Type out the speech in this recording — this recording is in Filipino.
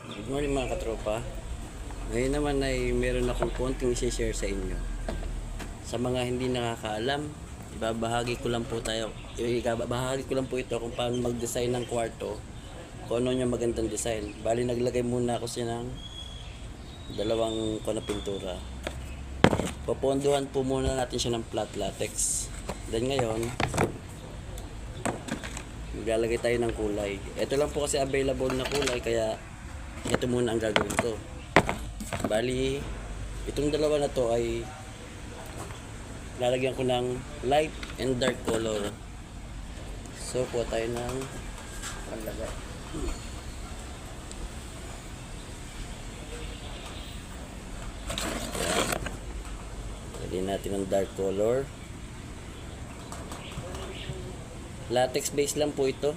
Good morning mga katropa. Ngayon naman ay meron akong konting i-share sa inyo. Sa mga hindi nakakaalam, ibabahagi ko lang po ito kung paano mag-design ng kwarto, kung ano yung magandang design. Bali naglagay muna ako siya ng dalawang pintura. Popondohan po muna natin siya ng flat latex. Then ngayon, maglalagay tayo ng kulay. Ito lang po kasi available na kulay, kaya ito muna ang gagawin ko. Bali, itong dalawa na to ay lalagyan ko ng light and dark color. So, kuha tayo ng panlagay. Lagyan natin ng dark color. Latex base lang po ito.